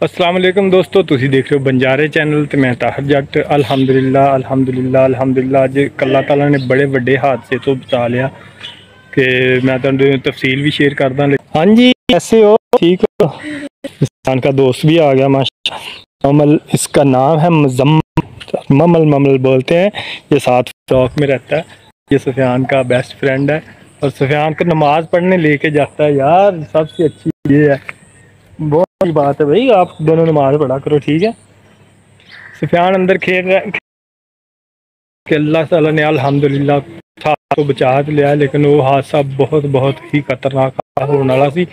अस्सलाम वालेकुम दोस्तों, तुसी देख रहे हो बंजारे चैनल तो मैं ताहर जट। अल्हम्दुलिल्लाह अल्हम्दुलिल्लाह अल्हम्दुलिल्लाह अज अल्लाह ताला ने बड़े वड्डे हादसे तो बचा लिया कि मैं तुहानू तफसील भी शेयर करदा। हाँ जी, कैसे हो? ठीक हो? इंसान का दोस्त भी आ गया माशाअल्लाह। ममल इसका नाम है ममल ममल बोलते हैं। ये साथ फ्रॉक में रहता है। ये सुफियान का बेस्ट फ्रेंड है और सुफियान को नमाज पढ़ने लेके जाता है। यार सबसे अच्छी ये है, बहुत अच्छी बात है भाई, आप दोनों नमाज पढ़ा करो, ठीक है। सुफियान अंदर खेल रहा है कि अल्लाह ताला ने अल्हम्दुलिल्लाह था तो बचा तो लिया, लेकिन वो हादसा बहुत बहुत ही खतरनाक होने वाला सी।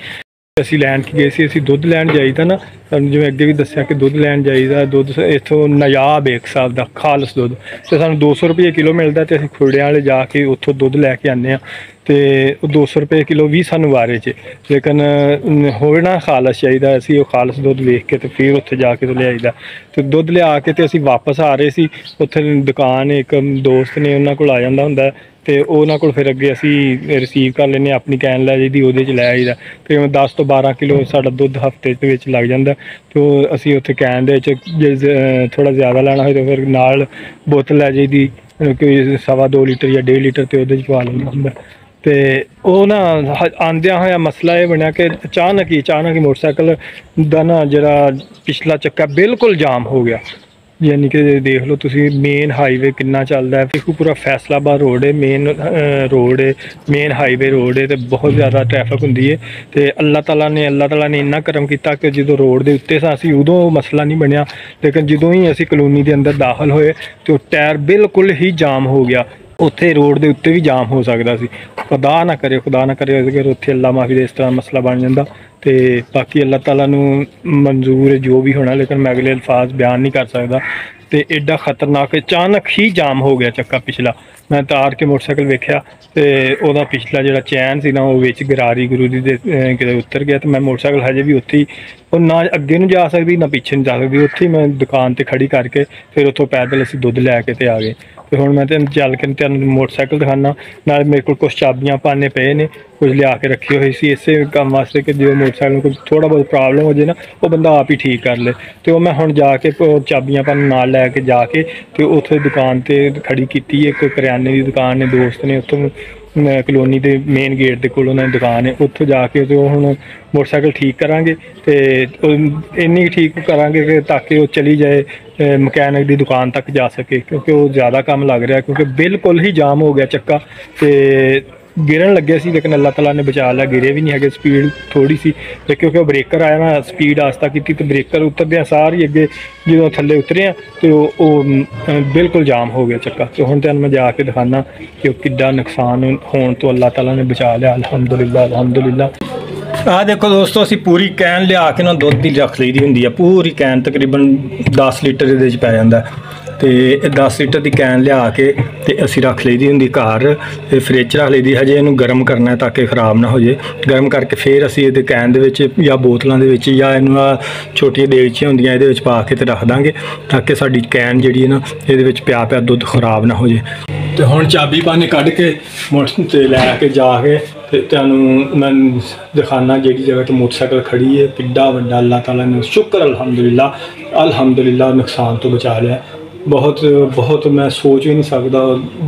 ਅਸੀਂ ਲੈਣ ਕੀ ਗਏ ਸੀ, ਅਸੀਂ ਦੁੱਧ ਲੈਣ ਜਾਈਦਾ ਨਾ, ਤੁਹਾਨੂੰ ਜਿਵੇਂ ਅੱਗੇ ਵੀ ਦੱਸਿਆ ਕਿ ਦੁੱਧ ਲੈਣ ਜਾਈਦਾ। ਦੁੱਧ ਇੱਥੋਂ ਨਾਯਾਬ ਇੱਕ ਹਿਸਾਬ ਦਾ ਖਾਲਸ ਦੁੱਧ, ਅਤੇ ਸਾਨੂੰ 200 ਰੁਪਏ ਕਿਲੋ ਮਿਲਦਾ, ਅਤੇ ਅਸੀਂ ਖੁਰੜਿਆਂ ਵਾਲੇ ਜਾ ਕੇ ਉੱਥੋਂ ਦੁੱਧ ਲੈ ਕੇ ਆਉਂਦੇ ਹਾਂ। ਅਤੇ ਉਹ 200 ਰੁਪਏ ਕਿਲੋ ਵੀ ਸਾਨੂੰ ਵਾਰੇ 'ਚ, ਲੇਕਿਨ ਹੋਵੇ ਨਾ ਖਾਲਸ ਚਾਹੀਦਾ। ਅਸੀਂ ਉਹ ਖਾਲਸ ਦੁੱਧ ਵੇਖ ਕੇ ਅਤੇ ਫਿਰ ਉੱਥੇ ਜਾ ਕੇ ਲਿਆਈਦਾ। ਅਤੇ ਦੁੱਧ ਲਿਆ ਕੇ ਅਤੇ ਅਸੀਂ ਵਾਪਸ ਆ ਰਹੇ ਸੀ। ਉੱਥੇ ਦੁਕਾਨ ਇੱਕ ਦੋਸਤ ਨੇ, ਉਹਨਾਂ ਕੋਲ ਆ ਜਾਂਦਾ ਹੁੰਦਾ, ਅਤੇ ਉਹਨਾਂ ਕੋਲ ਫਿਰ ਅੱਗੇ ਅਸੀਂ ਰਿਸੀਵ ਕਰ ਲੈਂਦੇ ਹਾਂ, ਆਪਣੀ ਕੈਨ ਲੈ ਜਾਈਦੀ, ਉਹਦੇ 'ਚ ਲੈ ਆਈਦਾ। ਫਿਰ 10 ਤੋਂ 12 ਕਿਲੋ ਸਾਡਾ ਦੁੱਧ ਹਫ਼ਤੇ ਦੇ ਵਿੱਚ ਲੱਗ ਜਾਂਦਾ। ਅਤੇ ਉਹ ਅਸੀਂ ਉੱਥੇ ਕੈਨ ਦੇ ਵਿੱਚ ਜੇ ਥੋੜ੍ਹਾ ਜ਼ਿਆਦਾ ਲੈਣਾ ਹੋਏ ਤਾਂ ਫਿਰ ਨਾਲ ਬੋਤਲ ਲੈ ਜਾਈਦੀ, ਕੋਈ 2.25 ਲੀਟਰ ਜਾਂ 1.5 ਲੀਟਰ, ਅਤੇ ਉਹਦੇ 'ਚ ਪਾ ਲੈਂਦਾ ਹੁੰਦਾ। ਅਤੇ ਉਹ ਨਾ ਆਉਂਦਿਆਂ ਹੋਇਆ ਮਸਲਾ ਇਹ ਬਣਿਆ ਕਿ ਅਚਾਨਕ ਹੀ ਮੋਟਰਸਾਈਕਲ ਦਾ ਨਾ ਜਿਹੜਾ ਪਿਛਲਾ ਚੱਕਾ ਬਿਲਕੁਲ ਜਾਮ ਹੋ ਗਿਆ। यानी कि देख लो तुसी, मेन हाईवे कितना चलता है, देखो पूरा फैसलाबाद रोड है, मेन रोड है, मेन हाईवे रोड है, तो बहुत ज़्यादा ट्रैफिक होंगी है। तो अल्लाह ताला ने इन्ना करम किया कि जो रोड के उत्ते सा उदों मसला नहीं बनया, लेकिन जो ही असी कलोनी के अंदर दाखिल होए तो टायर बिल्कुल ही जाम हो गया। उत्थे रोड के उत्ते भी जाम हो सकता सी। खुदा ना करे अगर उत्थे अल्लाह माफी दे इस तरह मसला बन जाता। तो बाकी अल्लाह ताला नू मंजूर है जो भी होना, लेकिन मैं अगले अल्फाज बयान नहीं कर सकता। तो एडा खतरनाक अचानक ही जाम हो गया चक्का पिछला। मैं तार के मोटरसाइकिल वेख्या तो वह पिछला जो चैन से ना वो विच गरारी गुरूरी दे किते उतर गया। तो मैं मोटरसाइकिल हजे भी उत्थे ही, और ना अगे नहीं जा सकती ना पिछे नहीं जा सकती, उत्थे ही मैं दुकान पर खड़ी करके फिर उतों पैदल असीं दुध लैके ते आ गए। तो हुण मैं तेन चल के तेन मोटरसाइकिल दिखाना, नाल मेरे को कुछ चाबियां पाने पे ने, कुछ लिया के रखी हुई सी इसे काम वास्ते कि जो मोटरसाइकिल को थोड़ा बहुत प्रॉब्लम हो जाए ना, वो बंदा आप ही ठीक कर ले। तो मैं हुण जाके चाबियां पाने नाल लैके जाके तो उत्थे दुकान पर खड़ी की, एक करियाने की दुकान है, दोस्त ने उत्थों कलोनी के मेन गेट के कोल उन्होंने दुकान है, उत्थों जाके तो हुण मोटरसाइकिल ठीक करांगे। तो इन्नी ठीक करांगे कि ताकि वो चली जाए मकैनिक की दुकान तक जा सके, क्योंकि वो ज़्यादा काम लग रहा है, क्योंकि बिल्कुल ही जाम हो गया चक्का। तो गिरन लगे सी, लेकिन अल्लाह ताला ने बचा लिया, गिरे भी नहीं है, स्पीड थोड़ी सी, क्योंकि वो ब्रेकर आया ना, स्पीड आस्ता की, तो ब्रेकर उतरद सारी अगे जो थले उतरे तो बिल्कुल जाम हो गया चक्का। तो हुण तुहानूं मैं जाके दिखाना कि किड्डा नुकसान होने तो अल्लाह ताला ने बचा लिया। अल्हम्दुलिल्लाह अल्हम्दुलिल्लाह। आ देखो दोस्तों, असीं पूरी कैन लिया के ना दुध की रख ली दी हुंदी है, पूरी कैन तकरीबन 10 लीटर इहदे च पै जांदा। तो 10 लीटर की कैन लिया के ते असीं रख ली दी हुंदी घर, ते फ्रिज रख ली दी। हजे इहनूं गर्म करना है ताकि खराब ना हो जाए। गर्म करके फिर असीं इहदे कैन दे विच या बोतलों दे विच या इहनूं छोटियां देगचियां हुंदियां इहदे विच पा के ते रख दांगे, ताकि साडी कैन जिहड़ी है ना इहदे विच पिया दुध खराब ना हो जाए। तो हुण चाबी पाने कढ के मोटर ते लैके जाके ते तुहानूं मैं दिखाना जिहड़ी जगह ते मोटरसाइकिल खड़ी है, किड्डा वड्डा अल्लाह ताला ने शुक्र अल्हम्दुलिल्लाह अल्हम्दुलिल्लाह नुकसान तो बचा लिया। बहुत बहुत मैं सोच भी नहीं सकता,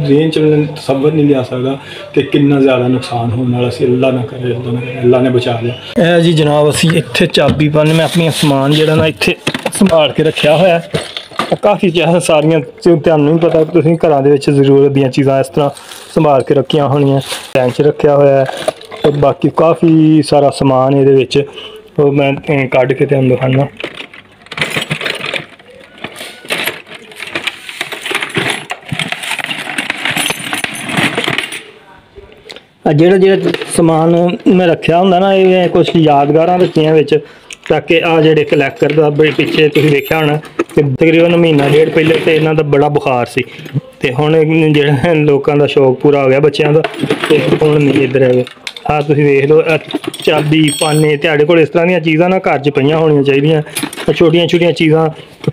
जेन च मैं तसव्वुर नहीं लिया सकता कि कितना ज़्यादा नुकसान होने वाला सी। अल्लाह ना करे अल्लाह ने बचा लिया। जी जनाब, असीं इत्थे चाबी पाने, मैं अपनी समान जिहड़ा ना इत्थे संभाल के रखिया होया। काफ़ी चीज़ां सारियां तुहानूं भी पता, तुसीं घरां दे विच जरूरत दीयां चीज़ां इस तरह संभाल के रखियां होणियां, टैंक च रखिया होया है। और बाकी काफ़ी सारा समान इहदे विच वो मैं कढ के तुहानूं दिखाना। ਜਿਹੜਾ ਜਿਹੜਾ समान मैं रखिया हुंदा ना, ये कुछ यादगारां रखियां विच, ताकि आ ਜਿਹੜੇ कलैक्टर ਦਾ पिछे तुसीं देखिया होना कि तकरीबन महीना डेढ़ पहले तो इन्हां दा बड़ा बुखार सी, ते हुण ਜਿਹੜਾ लोकां दा शौक पूरा हो गया बच्चों का, ते हुण नहीं इधर है। हाँ तुसीं देख लो ਚਾਬੀ ਪਾਨੇ ਤੁਹਾਡੇ ਕੋਲ ਇਸ ਤਰ੍ਹਾਂ ਦੀਆਂ ਚੀਜ਼ਾਂ ਨਾ ਘਰ 'ਚ ਪਈਆਂ ਹੋਣੀਆਂ ਚਾਹੀਦੀਆਂ। ਛੋਟੀਆਂ ਛੋਟੀਆਂ ਚੀਜ਼ਾਂ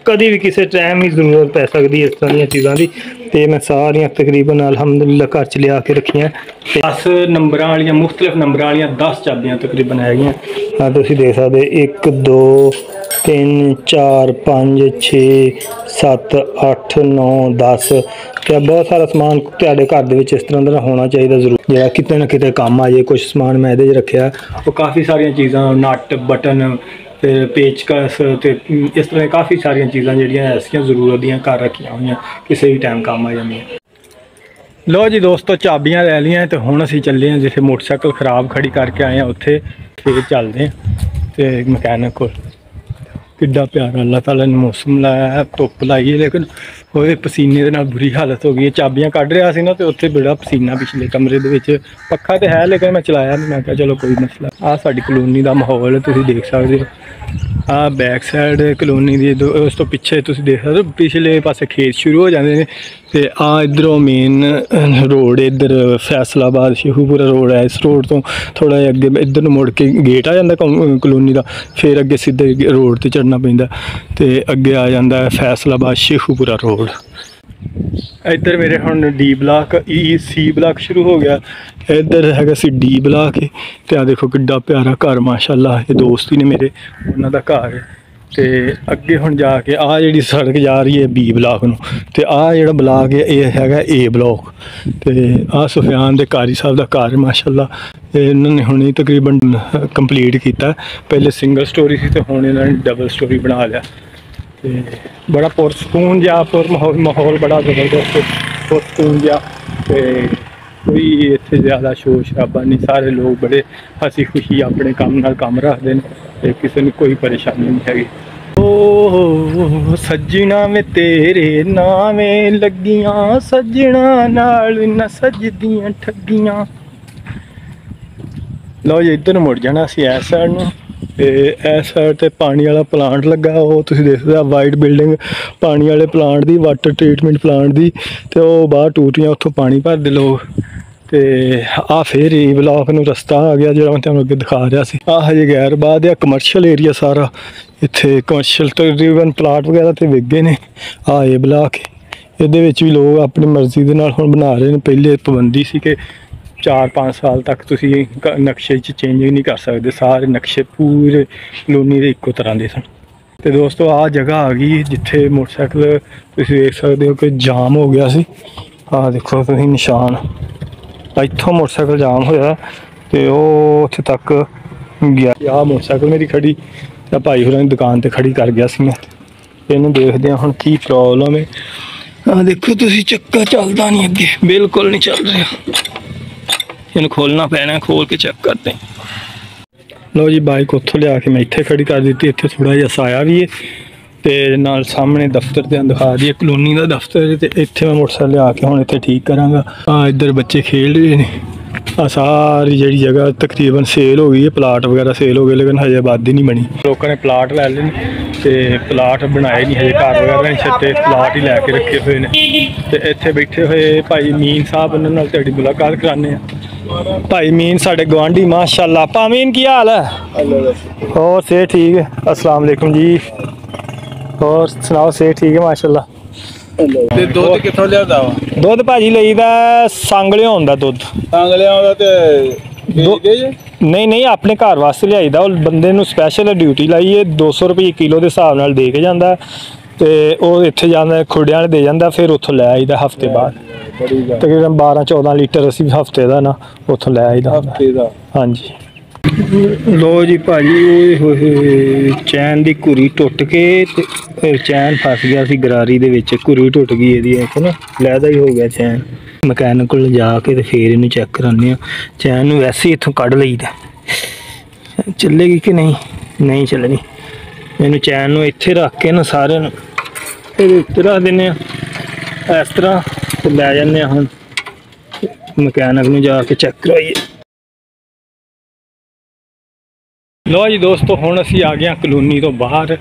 ਕਦੀ ਵੀ ਕਿਸੇ ਟਾਈਮ ਹੀ ਜ਼ਰੂਰਤ ਪੈ ਸਕਦੀ ਹੈ ਇਸ ਤਰ੍ਹਾਂ ਦੀਆਂ ਚੀਜ਼ਾਂ ਦੀ। ਤੇ ਮੈਂ ਸਾਰੀਆਂ ਤਕਰੀਬਨ ਅਲਹਮਦੁਲਿਲਾ ਘਰ 'ਚ ਲਿਆ ਕੇ ਰੱਖੀਆਂ। 10 ਨੰਬਰਾਂ ਵਾਲੀਆਂ ਮੁਖਤਲਿਫ ਨੰਬਰਾਂ ਵਾਲੀਆਂ 10 ਚਾਬੀਆਂ ਤਕਰੀਬਨ ਹੈਗੀਆਂ। ਆ ਤੁਸੀਂ ਦੇਖ ਸਕਦੇ 1 2 3 4 5 6 7 8 9 10 ਤੇ ਬਹੁਤ ਸਾਰਾ ਸਮਾਨ ਤੁਹਾਡੇ ਘਰ ਦੇ ਵਿੱਚ ਇਸ ਤਰ੍ਹਾਂ ਦਾ ਹੋਣਾ ਚਾਹੀਦਾ ਜ਼ਰੂਰ, ਜਿਹੜਾ ਕਿਤੇ ਨਾ ਕਿਤੇ ਕੰਮ ਆ ਜਾਏ। ਕੁਛ ਸਮਾਨ ਮੈਂ ਇਹਦੇ 'ਚ ਰੱਖਿਆ, ਉਹ ਕਾਫੀ ਸਾਰੀਆਂ ਚੀਜ਼ਾਂ ਨਟ ਬਟਨ ਤੇ ਪੇਚਕਸ ਤੇ ਇਸ ਤਰ੍ਹਾਂ ਕਾਫੀ ਸਾਰੀਆਂ ਚੀਜ਼ਾਂ ਜਿਹੜੀਆਂ ਐਸੀਆਂ ਜ਼ਰੂਰਤ ਦੀਆਂ ਘਰ ਰੱਖੀਆਂ ਹੋਈਆਂ, ਕਿਸੇ ਵੀ ਟਾਈਮ ਕੰਮ ਆ ਜਾਂਦੀਆਂ। ਲੋ ਜੀ ਦੋਸਤੋ, ਚਾਬੀਆਂ ਲੈ ਲਈਆਂ ਤੇ ਹੁਣ ਅਸੀਂ ਚੱਲੇ ਹਾਂ ਜਿੱਥੇ ਮੋਟਰਸਾਈਕਲ ਖ਼ਰਾਬ ਖੜੀ ਕਰਕੇ ਆਏ ਹਾਂ ਉੱਥੇ, ਫਿਰ ਚੱਲਦੇ ਹਾਂ ਤੇ ਮਕੈਨਿਕ ਕੋਲ। ਕਿੱਡਾ ਪਿਆਰਾ ਅੱਲਾਹ ਤਾਲਾ ਨੇ ਮੌਸਮ ਲਾਇਆ ਹੈ, ਧੁੱਪ ਲਾਈ ਹੈ, ਲੇਕਿਨ ਉਹਦੇ ਪਸੀਨੇ ਦੇ ਨਾਲ ਬੁਰੀ ਹਾਲਤ ਹੋ ਗਈ ਹੈ। ਚਾਬੀਆਂ ਕੱਢ ਰਿਹਾ ਸੀ ਨਾ ਤੇ ਉੱਥੇ ਬੜਾ ਪਸੀਨਾ, ਪਿਛਲੇ ਕਮਰੇ ਦੇ ਵਿੱਚ ਪੱਖਾ ਤੇ ਹੈ ਲੇਕਿਨ ਮੈਂ ਚਲਾਇਆ ਨਹੀਂ। ਮੈਂ ਕਿਹਾ ਚਲੋ ਕੋਈ ਮਸਲਾ। ਆਹ ਸਾਡੀ ਕਲੋਨੀ ਦਾ ਮਾਹੌਲ ਤੁਸੀਂ ਦੇਖ ਸਕਦੇ ਹੋ। ਆਹ ਬੈਕ ਸਾਈਡ ਕਲੋਨੀ ਦੀ, ਉਸ ਤੋਂ ਪਿੱਛੇ ਤੁਸੀਂ ਦੇਖ ਸਕਦੇ ਹੋ ਪਿਛਲੇ ਪਾਸੇ ਖੇਤ ਸ਼ੁਰੂ ਹੋ ਜਾਂਦੇ ਨੇ ਤੇ ਆਹ ਇੱਧਰੋਂ ਮੇਨ ਰੋਡ, ਇੱਧਰ ਫੈਸਲਾਬਾਦ ਸ਼ੇਖੂਪੁਰਾ ਰੋਡ ਹੈ। ਇਸ ਰੋਡ ਤੋਂ ਥੋੜ੍ਹਾ ਜਿਹਾ ਅੱਗੇ ਇੱਧਰ ਨੂੰ ਮੁੜ ਕੇ ਗੇਟ ਆ ਜਾਂਦਾ ਕਲੋਨੀ ਦਾ, ਫਿਰ ਅੱਗੇ ਸਿੱਧੇ ਰੋਡ ਤੇ ਚੜ੍ਹਨਾ ਪੈਂਦਾ ਤੇ ਅੱਗੇ ਆ ਜਾਂਦਾ ਫੈਸਲਾਬਾਦ ਸ਼ੇਖੂਪੁਰਾ ਰੋਡ। ਇੱਧਰ ਮੇਰੇ ਹੁਣ ਡੀ ਬਲਾਕ ਸੀ ਬਲਾਕ ਸ਼ੁਰੂ ਹੋ ਗਿਆ, ਇੱਧਰ ਹੈਗਾ ਸੀ ਡੀ ਬਲਾਕ। ਤੇ ਆ ਦੇਖੋ ਕਿੱਡਾ ਪਿਆਰਾ ਘਰ ਮਾਸ਼ਾਅੱਲਾ, ਇਹ ਦੋਸਤ ਹੀ ਨੇ ਮੇਰੇ, ਉਹਨਾਂ ਦਾ ਘਰ। ਤੇ ਅੱਗੇ ਹੁਣ ਜਾ ਕੇ ਆਹ ਜਿਹੜੀ ਸੜਕ ਜਾ ਰਹੀ ਹੈ ਬੀ ਬਲਾਕ ਨੂੰ, ਤੇ ਆਹ ਜਿਹੜਾ ਬਲਾਕ ਹੈ ਇਹ ਹੈਗਾ ਏ ਬਲਾਕ। ਤੇ ਆਹ ਸੁਫਿਆਨ ਦੇ ਕਾਰੀ ਸਾਹਿਬ ਦਾ ਘਰ ਮਾਸ਼ਾਅੱਲਾ, ਇਹਨਾਂ ਨੇ ਹੁਣੇ ਤਕਰੀਬਨ ਕੰਪਲੀਟ ਕੀਤਾ। ਪਹਿਲੇ ਸਿੰਗਲ ਸਟੋਰੀ ਸੀ ਤੇ ਹੁਣ ਇਹਨਾਂ ਨੇ ਡਬਲ ਸਟੋਰੀ ਬਣਾ ਲਿਆ। ਤੇ ਬੜਾ ਪੁਰਸਕੂਨ ਜਿਹਾ ਮਾਹੌਲ ਬੜਾ ਜ਼ਬਰਦਸਤ ਪੁਰਸਕੂਨ ਜਿਹਾ, ਤੇ ਕੋਈ ਇੱਥੇ ਜ਼ਿਆਦਾ ਸ਼ੋਰ ਸ਼ਰਾਬਾ ਨਹੀਂ। ਸਾਰੇ ਲੋਕ ਬੜੇ ਹੱਸੀ ਖੁਸ਼ੀ ਆਪਣੇ ਕੰਮ ਨਾਲ ਕੰਮ ਰੱਖਦੇ ਨੇ ਤੇ ਕਿਸੇ ਨੂੰ ਕੋਈ ਪਰੇਸ਼ਾਨੀ ਨਹੀਂ ਹੈਗੀ। ਓ ਸੱਜਣਾ ਵੇ ਤੇਰੇ ਨਾਵੇਂ ਲੱਗੀਆਂ, ਸੱਜਣਾ ਨਾਲ ਨਾ ਸੱਜਦੀਆਂ ਠੱਗੀਆਂ। ਲਓ ਜੀ ਇੱਧਰ ਨੂੰ ਮੁੜ ਜਾਣਾ ਅਸੀਂ ਇਸ ਸਾਈਡ ਨੂੰ, ਤੇ ਇਸ ਸਾਈਡ ਤੇ ਪਾਣੀ ਵਾਲਾ ਪਲਾਂਟ ਲੱਗਾ, ਉਹ ਤੁਸੀਂ ਦੇਖ ਸਕਦੇ ਆ ਵਾਈਟ ਬਿਲਡਿੰਗ ਪਾਣੀ ਵਾਲੇ ਪਲਾਂਟ ਦੀ, ਵਾਟਰ ਟਰੀਟਮੈਂਟ ਪਲਾਂਟ ਦੀ। ਤੇ ਉਹ ਬਾਹਰ ਟੂਟੀਆਂ, ਉੱਥੋਂ ਪਾਣੀ ਭਰਦੇ ਲੋਕ। ਤੇ ਆ ਫਿਰ ਈ ਬਲਾਕ ਨੂੰ ਰਸਤਾ ਆ ਗਿਆ ਜਿਹੜਾ ਮੈਂ ਤੁਹਾਨੂੰ ਅੱਗੇ ਦਿਖਾ ਰਿਹਾ ਸੀ। ਆਹ ਹਜੇ ਗੈਰਬਾਦ ਆ, ਕਮਰਸ਼ੀਅਲ ਏਰੀਆ ਸਾਰਾ, ਇੱਥੇ ਕਮਰਸ਼ੀਅਲ ਤਕਰੀਬਨ ਪਲਾਟ ਵਗੈਰਾ ਤੇ ਵਿਕ ਗਏ ਨੇ। ਆਹ ਇਹ ਬਲਾਕ, ਇਹਦੇ ਵਿੱਚ ਵੀ ਲੋਕ ਆਪਣੀ ਮਰਜ਼ੀ ਦੇ ਨਾਲ ਹੁਣ ਬਣਾ ਰਹੇ ਨੇ। ਪਹਿਲੇ ਪਾਬੰਦੀ ਸੀ ਕਿ 4-5 ਸਾਲ ਤੱਕ ਤੁਸੀਂ ਨਕਸ਼ੇ 'ਚ ਚੇਂਜ ਨਹੀਂ ਕਰ ਸਕਦੇ, ਸਾਰੇ ਨਕਸ਼ੇ ਪੂਰੇ ਕਲੋਨੀ ਦੇ ਇੱਕੋ ਤਰ੍ਹਾਂ ਦੇ ਸਨ। ਤੇ ਦੋਸਤੋ ਆਹ ਜਗ੍ਹਾ ਆ ਗਈ ਜਿੱਥੇ ਮੋਟਰਸਾਈਕਲ ਤੁਸੀਂ ਦੇਖ ਸਕਦੇ ਹੋ ਕਿ ਜਾਮ ਹੋ ਗਿਆ ਸੀ। ਆਹ ਦੇਖੋ ਤੁਸੀਂ ਨਿਸ਼ਾਨ, ਇੱਥੋਂ ਮੋਟਰਸਾਈਕਲ ਜਾਮ ਹੋਇਆ ਤੇ ਉਹ ਉੱਥੇ ਤੱਕ ਗਿਆ। ਆਹ ਮੋਟਰਸਾਈਕਲ ਮੇਰੀ ਖੜੀ ਤਾਂ ਭਾਈ ਹੋਰਾਂ ਦੀ ਦੁਕਾਨ ਤੇ ਖੜੀ ਕਰ ਗਿਆ ਸੀ ਮੈਂ। ਇਹਨੂੰ ਦੇਖਦੇ ਹਾਂ ਹੁਣ ਕੀ ਪ੍ਰੋਬਲਮ ਹੈ। ਆਹ ਦੇਖੋ ਤੁਸੀਂ, ਚੱਕਾ ਚੱਲਦਾ ਨਹੀਂ, ਅੱਗੇ ਬਿਲਕੁਲ ਨਹੀਂ ਚੱਲ ਰਿਹਾ। ਇਹਨੂੰ ਖੋਲਣਾ ਪੈਣਾ, ਖੋਲ ਕੇ ਚੈੱਕ ਕਰਦੇ ਹਾਂ। ਲਓ ਜੀ ਬਾਈਕ ਉੱਥੋਂ ਲਿਆ ਕੇ ਮੈਂ ਇੱਥੇ ਖੜੀ ਕਰ ਦਿੱਤੀ। ਇੱਥੇ ਥੋੜ੍ਹਾ ਜਿਹਾ ਸਾਇਆ ਵੀ ਹੈ ਤੇ ਨਾਲ ਸਾਹਮਣੇ ਦਫ਼ਤਰ ਤੇ ਦਿਖਾ ਦਈਏ ਕਲੋਨੀ ਦਾ ਦਫ਼ਤਰ, ਤੇ ਇੱਥੇ ਮੈਂ ਮੋਟਰਸਾਈਕਲ ਲਿਆ ਕੇ ਹੁਣ ਇੱਥੇ ਠੀਕ ਕਰਾਂਗਾ। ਆ ਇੱਧਰ ਬੱਚੇ ਖੇਡ ਰਹੇ ਨੇ। ਆ ਸਾਰੀ ਜਿਹੜੀ ਜਗ੍ਹਾ ਤਕਰੀਬਨ ਸੇਲ ਹੋ ਗਈ ਹੈ, ਪਲਾਟ ਵਗੈਰਾ ਸੇਲ ਹੋ ਗਏ, ਲੇਕਿਨ ਹਜੇ ਆਬਾਦੀ ਨਹੀਂ ਬਣੀ। ਲੋਕਾਂ ਨੇ ਪਲਾਟ ਲੈ ਲਏ ਨੇ ਤੇ ਪਲਾਟ ਬਣਾਏ ਨਹੀਂ ਹਜੇ, ਘਰ ਵਗੈਰਾ ਨਹੀਂ ਛੱਡੇ, ਪਲਾਟ ਹੀ ਲੈ ਕੇ ਰੱਖੇ ਹੋਏ ਨੇ। ਤੇ ਇੱਥੇ ਬੈਠੇ ਹੋਏ ਭਾਈ ਮੀਨ ਸਾਹਿਬ, ਉਹਨਾਂ ਨਾਲ ਤੁਹਾਡੀ ਮੁਲਾਕਾਤ ਕਰਾਉਂਦੇ ਹਾਂ। ਭਾਈ ਮੀਨ ਸਾਡੇ ਗਵਾਂਢੀ ਮਾਸ਼ਾਅੱਲਾ। ਭਾਮੀਨ ਕੀ ਹਾਲ ਹੈ? ਹੋਰ ਸੇ ਠੀਕ ਹੈ? अस्सलाम वालेकुम जी, ਹੋਰ ਸੁਣਾਓ? ਸੇ ਠੀਕ ਹੈ ਮਾਸ਼ਾਅੱਲਾ। ਤੇ ਦੁੱਧ ਕਿੱਥੋਂ ਲਿਆਉਂਦਾ ਵਾ? ਦੁੱਧ ਭਾਜੀ ਲਈਦਾ ਸੰਗਲਿਓਂ ਹੁੰਦਾ ਦੁੱਧ। ਸੰਗਲਿਆਂ ਦਾ ਤੇ ਵੇਚਦੇ ਜੇ? ਨਹੀਂ ਨਹੀਂ, ਆਪਣੇ ਘਰ ਵਾਸਤੇ ਲਿਆਈਦਾ। ਉਹ ਬੰਦੇ ਨੂੰ ਸਪੈਸ਼ਲ ਡਿਊਟੀ ਲਾਈ ਹੈ, 200 ਰੁਪਏ ਕਿਲੋ ਦੇ ਹਿਸਾਬ ਨਾਲ ਦੇ ਕੇ ਜਾਂਦਾ ਤੇ ਉਹ ਇੱਥੇ ਜਾਂਦਾ ਖੁਰੜਿਆਂ ਵਾਲੇ ਦੇ ਜਾਂਦਾ, ਫਿਰ ਉੱਥੋਂ ਲੈ ਆਈਦਾ ਹਫਤੇ ਬਾਅਦ। ਤਕਰੀਬਨ 12-14 ਲੀਟਰ ਅਸੀਂ ਹਫਤੇ ਦਾ ਨਾ ਉੱਥੋਂ ਲੈ ਆਈਦਾ ਹਫਤੇ ਦਾ। ਹਾਂਜੀ। ਲੋ ਜੀ ਭਾਜੀ, ਓਏ ਹੋਏ ਚੈਨ ਦੀ ਘੁਰੀ ਟੁੱਟ ਕੇ ਤੇ ਫਿਰ ਚੈਨ ਫਸ ਗਿਆ ਸੀ ਗਰਾਰੀ ਦੇ ਵਿੱਚ, ਘੁਰੀ ਟੁੱਟ ਗਈ ਇਹਦੀ। ਇੱਕ ਨਾ ਲੈਦਾ ਹੀ ਹੋ ਗਿਆ ਚੈਨ। ਮਕੈਨਿਕ ਕੋਲ ਜਾ ਕੇ ਤੇ ਫਿਰ ਇਹਨੂੰ ਚੈੱਕ ਕਰਾਉਂਦੇ ਹਾਂ। ਚੈਨ ਨੂੰ ਵੈਸੇ ਹੀ ਇੱਥੋਂ ਕੱਢ ਲਈਦਾ, ਚੱਲੇਗੀ ਕਿ ਨਹੀਂ, ਨਹੀਂ ਚੱਲਣੀ। ਇਹਨੂੰ ਚੈਨ ਨੂੰ ਇੱਥੇ ਰੱਖ ਕੇ ਨਾ ਸਾਰਿਆਂ ਨੂੰ ਇਹਦੇ ਉੱਤੇ ਰੱਖ ਦਿੰਦੇ ਹਾਂ ਇਸ ਤਰ੍ਹਾਂ, ਤੇ ਲੈ ਜਾਂਦੇ ਹਾਂ ਹੁਣ ਮਕੈਨਿਕ ਨੂੰ ਜਾ ਕੇ ਚੈੱਕ ਕਰਵਾਈਏ। ਲੋ ਜੀ ਦੋਸਤੋ, ਹੁਣ ਅਸੀਂ ਆ ਗਏ ਹਾਂ ਕਲੋਨੀ ਤੋਂ ਬਾਹਰ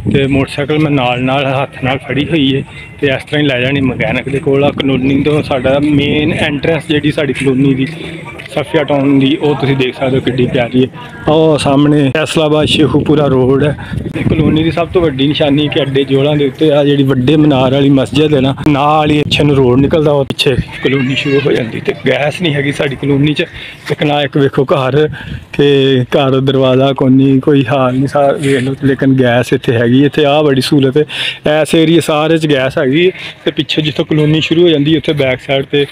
ਤੇ ਮੋਟਰਸਾਈਕਲ ਮੈਂ ਨਾਲ ਹੱਥ ਨਾਲ ਫੜੀ ਹੋਈ ਹੈ ਤੇ ਇਸ ਤਰ੍ਹਾਂ ਹੀ ਲੈ ਜਾਣੀ ਮਕੈਨਿਕ ਦੇ ਕੋਲ। ਆ ਕਲੋਨੀ ਤੋਂ ਸਾਡਾ ਮੇਨ ਐਂਟਰੈਂਸ ਜਿਹੜੀ ਸਾਡੀ ਕਲੋਨੀ ਦੀ ਸਫੀਆ ਟਾਊਨ ਦੀ, ਉਹ ਤੁਸੀਂ ਦੇਖ ਸਕਦੇ ਹੋ ਕਿੱਡੀ ਪਿਆਰੀ ਹੈ। ਉਹ ਸਾਹਮਣੇ ਫੈਸਲਾਬਾਦ ਸ਼ੇਖੂਪੁਰਾ ਰੋਡ ਹੈ। ਇਹ ਕਲੋਨੀ ਦੀ ਸਭ ਤੋਂ ਵੱਡੀ ਨਿਸ਼ਾਨੀ ਕਿ ਅੱਡੇ ਜੋੜਾਂ ਦੇ ਉੱਤੇ ਆ ਜਿਹੜੀ ਵੱਡੇ ਮਨਾਰ ਵਾਲੀ ਮਸਜਿਦ ਹੈ ਨਾ, ਨਾਲ ਹੀ ਪਿੱਛੇ ਨੂੰ ਰੋਡ ਨਿਕਲਦਾ, ਉਹ ਪਿੱਛੇ ਕਲੋਨੀ ਸ਼ੁਰੂ ਹੋ ਜਾਂਦੀ। ਤੇ ਗੈਸ ਨਹੀਂ ਹੈਗੀ ਸਾਡੀ ਕਲੋਨੀ 'ਚ। ਇੱਕ ਨਾ ਇੱਕ ਵੇਖੋ ਘਰ, ਕਿ ਘਰ ਦਰਵਾਜ਼ਾ ਕੋਈ ਹਾਲ ਨਹੀਂ ਸਾਰ ਵੇਖ ਲਓ, ਲੇਕਿਨ ਗੈਸ ਇੱਥੇ ਹੈਗੀ। ਇੱਥੇ ਆਹ ਬੜੀ ਸਹੂਲਤ ਹੈ, ਇਸ ਏਰੀਏ ਸਾਰੇ 'ਚ ਗੈਸ ਹੈਗੀ। ਤੇ ਪਿੱਛੇ ਜਿੱਥੋਂ ਕਲੋਨੀ ਸ਼ੁਰੂ ਹੋ ਜਾਂਦੀ ਉੱਥੇ ਬੈਕ ਸਾਈਡ ਤੇ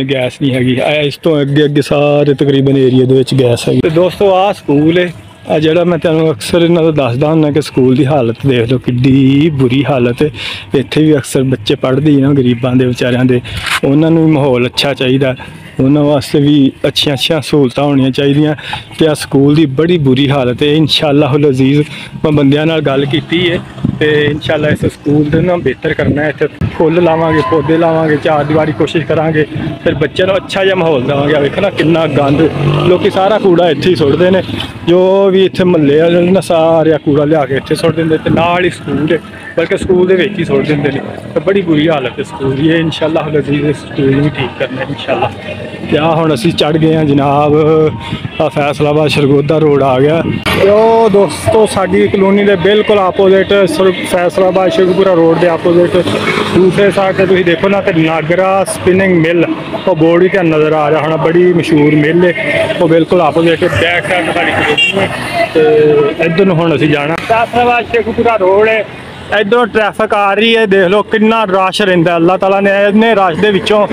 ਗੈਸ ਨਹੀਂ ਹੈਗੀ। ਇਸ ਤੋਂ ਅੱਗੇ ਸਾਰੇ ਤਕਰੀਬਨ ਏਰੀਆ ਦੇ ਵਿੱਚ ਗੈਸ ਹੈਗੀ। ਤੇ ਦੋਸਤੋ ਆਹ ਸਕੂਲ ਹੈ, ਆ ਜਿਹੜਾ ਮੈਂ ਤੁਹਾਨੂੰ ਅਕਸਰ ਇਹਨਾਂ ਦਾ ਦੱਸਦਾ ਹੁੰਦਾ ਕਿ ਸਕੂਲ ਦੀ ਹਾਲਤ ਦੇਖ ਲਓ ਕਿੱਡੀ ਬੁਰੀ ਹਾਲਤ ਹੈ। ਇੱਥੇ ਵੀ ਅਕਸਰ ਬੱਚੇ ਪੜ੍ਹਦੇ ਹੀ ਨਾ, ਗਰੀਬਾਂ ਦੇ ਵਿਚਾਰਿਆਂ ਦੇ, ਉਹਨਾਂ ਨੂੰ ਵੀ ਮਾਹੌਲ ਅੱਛਾ ਚਾਹੀਦਾ, ਉਹਨਾਂ ਵਾਸਤੇ ਵੀ ਅੱਛੀਆਂ ਸਹੂਲਤਾਂ ਹੋਣੀਆਂ ਚਾਹੀਦੀਆਂ। ਤੇ ਆ ਸਕੂਲ ਦੀ ਬੜੀ ਬੁਰੀ ਹਾਲਤ ਹੈ। ਇਨਸ਼ਾਅੱਲਾਹੁਲ ਅਜ਼ੀਜ਼ ਮੈਂ ਬੰਦਿਆਂ ਨਾਲ ਗੱਲ ਕੀਤੀ ਹੈ ਤੇ ਇਨਸ਼ਾਅੱਲਾ ਇਸ ਸਕੂਲ ਦੇ ਨਾ ਬਿਹਤਰ ਕਰਨਾ ਹੈ। ਇੱਥੇ ਫੁੱਲ ਲਾਵਾਂਗੇ, ਪੌਦੇ ਲਾਵਾਂਗੇ, ਚਾਰ ਦੀਵਾਰੀ ਕੋਸ਼ਿਸ਼ ਕਰਾਂਗੇ, ਫਿਰ ਬੱਚਿਆਂ ਨੂੰ ਅੱਛਾ ਜਿਹਾ ਮਾਹੌਲ ਦੇਵਾਂਗੇ। ਵੇਖੋ ਨਾ ਕਿੰਨਾ ਗੰਦ, ਲੋਕੀ ਸਾਰਾ ਕੂੜਾ ਇੱਥੇ ਹੀ ਸੁੱਟਦੇ ਨੇ। ਜੋ ਵੀ ਇੱਥੇ ਮਹੱਲੇ ਵਾਲੇ ਨਾ ਸਾਰਾ ਕੂੜਾ ਲਿਆ ਕੇ ਇੱਥੇ ਸੁੱਟ ਦਿੰਦੇ, ਤੇ ਨਾਲ ਹੀ ਸਕੂਲ ਹੈ, ਬਲਕਿ ਸਕੂਲ ਦੇ ਵਿੱਚ ਹੀ ਸੁੱਟ ਦਿੰਦੇ ਨੇ। ਤੇ ਬੜੀ ਬੁਰੀ ਹਾਲਤ ਹੈ ਸਕੂਲ ਦੀ। ਇਨਸ਼ਾਅੱਲਾਹੁਲ ਅਜ਼ੀਜ਼ ਇਸ ਸਕੂਲ ਨੂੰ ਵੀ ਠੀਕ ਕਰਨਾ ਇਨਸ਼ਾਅੱਲਾ। ਤੇ ਆ ਹੁਣ ਅਸੀਂ ਚੜ੍ਹ ਗਏ ਹਾਂ ਜਨਾਬ, ਆ ਫੈਸਲਾਬਾਦ ਸਰਗੋਦਾ ਰੋਡ ਆ ਗਿਆ। ਤੇ ਉਹ ਦੋਸਤੋ ਸਾਡੀ ਕਲੋਨੀ ਦੇ ਬਿਲਕੁਲ ਆਪੋਜ਼ਿਟ ਫੈਸਲਾਬਾਦ ਸ਼ੇਖੂਪੁਰਾ ਰੋਡ ਦੇ ਆਪੋਜ਼ਿਟ ਦੂਸਰੇ ਸਾਈਡ ਤੇ ਤੁਸੀਂ ਦੇਖੋ ਨਾ, ਤੇ ਨਾਗਰਾ ਸਪਿਨਿੰਗ ਮਿਲ, ਉਹ ਬੋਰਡ ਵੀ ਤੁਹਾਨੂੰ ਨਜ਼ਰ ਆ ਰਿਹਾ ਹੋਣਾ, ਬੜੀ ਮਸ਼ਹੂਰ ਮਿਲ ਹੈ। ਉਹ ਬਿਲਕੁਲ ਆਪੋਜ਼ਿਟ ਬੈਕ ਸਾਈਡ ਸਾਡੀ ਕਲੋਨੀ ਹੈ। ਤੇ ਇੱਧਰ ਨੂੰ ਹੁਣ ਅਸੀਂ ਜਾਣਾ ਫੈਸਲਾਬਾਦ ਸ਼ੇਖੂਪੁਰਾ ਰੋਡ ਹੈ। ਇੱਧਰੋਂ ਟ੍ਰੈਫਿਕ ਆ ਰਹੀ ਹੈ, ਦੇਖ ਲਓ ਕਿੰਨਾ ਰਸ਼ ਰਹਿੰਦਾ। ਅੱਲਾਹ ਤਾਲਾ ਨੇ ਇੰਨੇ ਰਸ਼ ਦੇ ਵਿੱਚੋਂ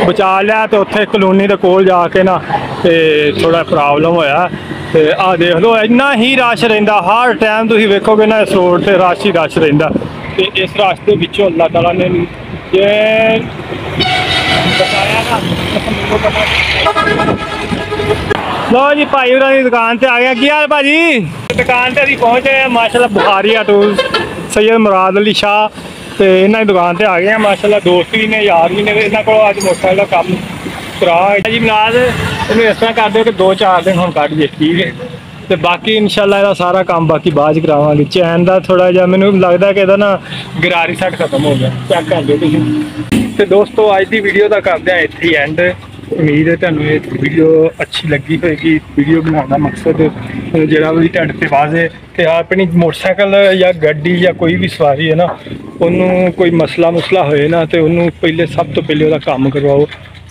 ਬਚਾ ਲਿਆ। ਤੇ ਉੱਥੇ ਕਲੋਨੀ ਦੇ ਕੋਲ ਜਾ ਕੇ ਨਾ ਤੇ ਥੋੜਾ ਪ੍ਰੋਬਲਮ ਹੋਇਆ। ਤੇ ਆਹ ਦੇਖ ਲਓ ਇੰਨਾ ਹੀ ਰਸ਼ ਰਹਿੰਦਾ, ਹਰ ਟਾਈਮ ਤੁਸੀਂ ਵੇਖੋਗੇ ਨਾ ਇਸ ਰੋਡ ਤੇ ਰਸ਼ ਹੀ ਰਸ਼ ਰਹਿੰਦਾ। ਤੇ ਇਸ ਰਸ਼ ਦੇ ਵਿੱਚੋਂ ਅੱਲਾਹ ਤਾਲਾ ਨੇ ਜੇ ਬਚਾਇਆ ਨਾ, ਮੈਨੂੰ ਪਤਾ। ਲੋ ਜੀ ਭਾਈ ਹੋਰਾਂ ਦੀ ਦੁਕਾਨ ਤੇ ਆ ਗਿਆ। ਕੀ ਹਾਲ ਭਾਜੀ? ਦੁਕਾਨ ਤੇ ਅਸੀਂ ਪਹੁੰਚ ਗਏ ਮਾਸ਼ਾਅੱਲਾ, ਬੁਖਾਰੀਆ ਟੂਲਸ, ਸੈਯਦ ਮੁਰਾਦ ਅਲੀ ਸ਼ਾਹ, ਤੇ ਇਹਨਾਂ ਦੀ ਦੁਕਾਨ ਤੇ ਆ ਗਏ ਆ ਮਾਸ਼ਾਅੱਲਾ। ਦੋਸਤ ਵੀ ਨੇ, ਯਾਰ ਵੀ ਨੇ, ਇਹਨਾਂ ਕੋਲ ਅੱਜ ਮੋਟਰਸਾਈਕਲ ਦਾ ਕੰਮ ਕਰਾ ਜੀ। ਮੁਰਾਦ ਇਹਨੂੰ ਇਸ ਤਰ੍ਹਾਂ ਕਰ ਦਿਓ ਕਿ 2-4 ਦਿਨ ਹੁਣ ਕੱਢ ਜੇ, ਠੀਕ ਹੈ? ਤੇ ਬਾਕੀ ਇਨਸ਼ਾਅੱਲਾ ਇਹਦਾ ਸਾਰਾ ਕੰਮ ਬਾਕੀ ਬਾਅਦ 'ਚ ਕਰਾਵਾਂਗੇ। ਚੈਨ ਦਾ ਥੋੜਾ ਜਿਹਾ ਮੈਨੂੰ ਲੱਗਦਾ ਕਿ ਇਹਦਾ ਨਾ ਗਰਾਰੀ ਸੈੱਟ ਖਤਮ ਹੋ ਗਿਆ, ਚੈੱਕ ਕਰ ਲਿਓ ਤੁਸੀਂ। ਤੇ ਦੋਸਤੋ ਅੱਜ ਦੀ ਵੀਡੀਓ ਦਾ ਕਰਦੇ ਆ ਇੱਥੇ ਹੀ ਐਂਡ। ਉਮੀਦ ਹੈ ਤੁਹਾਨੂੰ ਇਹ ਵੀਡੀਓ ਅੱਛੀ ਲੱਗੀ ਹੋਏਗੀ। ਵੀਡੀਓ ਬਣਾਉਣ ਦਾ ਮਕਸਦ ਜਿਹੜਾ ਵੀ ਤੁਹਾਡੇ ਤੇ ਵਾਜ਼ੇ ਕਿ ਆਪਣੀ ਮੋਟਰਸਾਈਕਲ ਜਾਂ ਗੱਡੀ ਜਾਂ ਕੋਈ ਵੀ ਸਵਾਰੀ ਹੈ ਨਾ, ਉਹਨੂੰ ਕੋਈ ਮਸਲਾ ਹੋਏ ਨਾ, ਤੇ ਉਹਨੂੰ ਸਭ ਤੋਂ ਪਹਿਲੇ ਉਹਦਾ ਕੰਮ ਕਰਵਾਓ।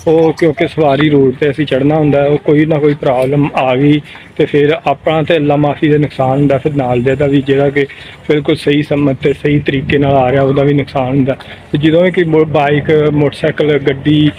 ਉਹ ਕਿਉਂਕਿ ਸਵਾਰੀ ਰੋਡ ਤੇ ਅਸੀਂ ਚੜ੍ਹਨਾ ਹੁੰਦਾ, ਉਹ ਕੋਈ ਨਾ ਕੋਈ ਪ੍ਰੋਬਲਮ ਆ ਗਈ ਤੇ ਫਿਰ ਆਪਣਾ ਤੇ ਅੱਲਾ ਮਾਫੀ ਦਾ ਨੁਕਸਾਨ ਹੁੰਦਾ, ਫਿਰ ਨਾਲ ਦੇ ਦਾ ਵੀ ਜਿਹੜਾ ਕਿ ਬਿਲਕੁਲ ਸਹੀ ਸਮਤ ਤੇ ਸਹੀ ਤਰੀਕੇ ਨਾਲ ਆ ਰਿਹਾ ਉਹਦਾ ਵੀ ਨੁਕਸਾਨ ਹੁੰਦਾ। ਤੇ ਜਦੋਂ ਵੀ ਕੋਈ ਬਾਈਕ, ਮੋਟਰਸਾਈਕਲ, ਗੱਡੀ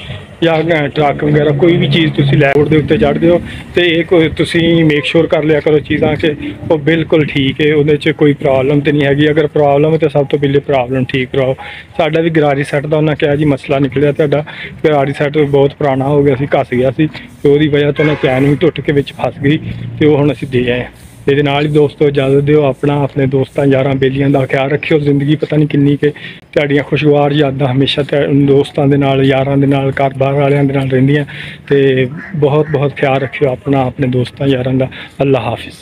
ਜਾਂ ਟਰੱਕ ਵਗੈਰਾ ਕੋਈ ਵੀ ਚੀਜ਼ ਤੁਸੀਂ ਰੋਡ ਦੇ ਉੱਤੇ ਚੜ੍ਹਦੇ ਹੋ, ਤੇ ਇਹ ਤੁਸੀਂ ਮੇਕ ਸ਼ੋਰ ਕਰ ਲਿਆ ਕਰੋ ਚੀਜ਼ਾਂ ਕਿ ਉਹ ਬਿਲਕੁਲ ਠੀਕ ਹੈ, ਉਹਦੇ 'ਚ ਕੋਈ ਪ੍ਰੋਬਲਮ ਤੇ ਨਹੀਂ ਹੈਗੀ। ਅਗਰ ਪ੍ਰੋਬਲਮ ਹੈ ਤਾਂ ਸਭ ਤੋਂ ਪਹਿਲੇ ਪ੍ਰੋਬਲਮ ਠੀਕ ਕਰਾਓ। ਸਾਡਾ ਵੀ ਗਰਾਰੀ ਸੈੱਟ ਦਾ ਉਹਨਾਂ ਕਿਹਾ ਜੀ ਮਸਲਾ ਨਿਕਲਿਆ, ਤੁਹਾਡਾ ਗਰਾਰੀ ਸੈੱਟ ਬਹੁਤ ਪੁਰਾਣਾ ਹੋ ਗਿਆ ਸੀ, ਘਸ ਗਿਆ ਸੀ, ਤੇ ਉਹਦੀ ਵਜ੍ਹਾ ਤੋਂ ਨਾ ਚੈਨ ਵੀ ਟੁੱਟ ਕੇ ਵਿੱਚ ਫਸ ਗਈ, ਤੇ ਉਹ ਹੁਣ ਅਸੀਂ ਦੇ ਆਏ। ਇਹਦੇ ਨਾਲ ਹੀ ਦੋਸਤੋ ਇਜਾਜ਼ਤ ਦਿਓ, ਆਪਣਾ ਆਪਣੇ ਦੋਸਤਾਂ ਯਾਰਾਂ ਬੇਲੀਆਂ ਦਾ ਖਿਆਲ ਰੱਖਿਓ। ਜ਼ਿੰਦਗੀ ਪਤਾ ਨਹੀਂ ਕਿੰਨੀ ਕਿ ਤੁਹਾਡੀਆਂ ਖੁਸ਼ਗਵਾਰ ਯਾਦਾਂ ਹਮੇਸ਼ਾ ਦੋਸਤਾਂ ਦੇ ਨਾਲ, ਯਾਰਾਂ ਦੇ ਨਾਲ, ਘਰ-ਬਾਰ ਵਾਲਿਆਂ ਦੇ ਨਾਲ ਰਹਿੰਦੀਆਂ। ਤੇ ਬਹੁਤ ਖਿਆਲ ਰੱਖਿਓ ਆਪਣਾ, ਆਪਣੇ ਦੋਸਤਾਂ ਯਾਰਾਂ ਦਾ। ਅੱਲਾ ਹਾਫਿਜ਼।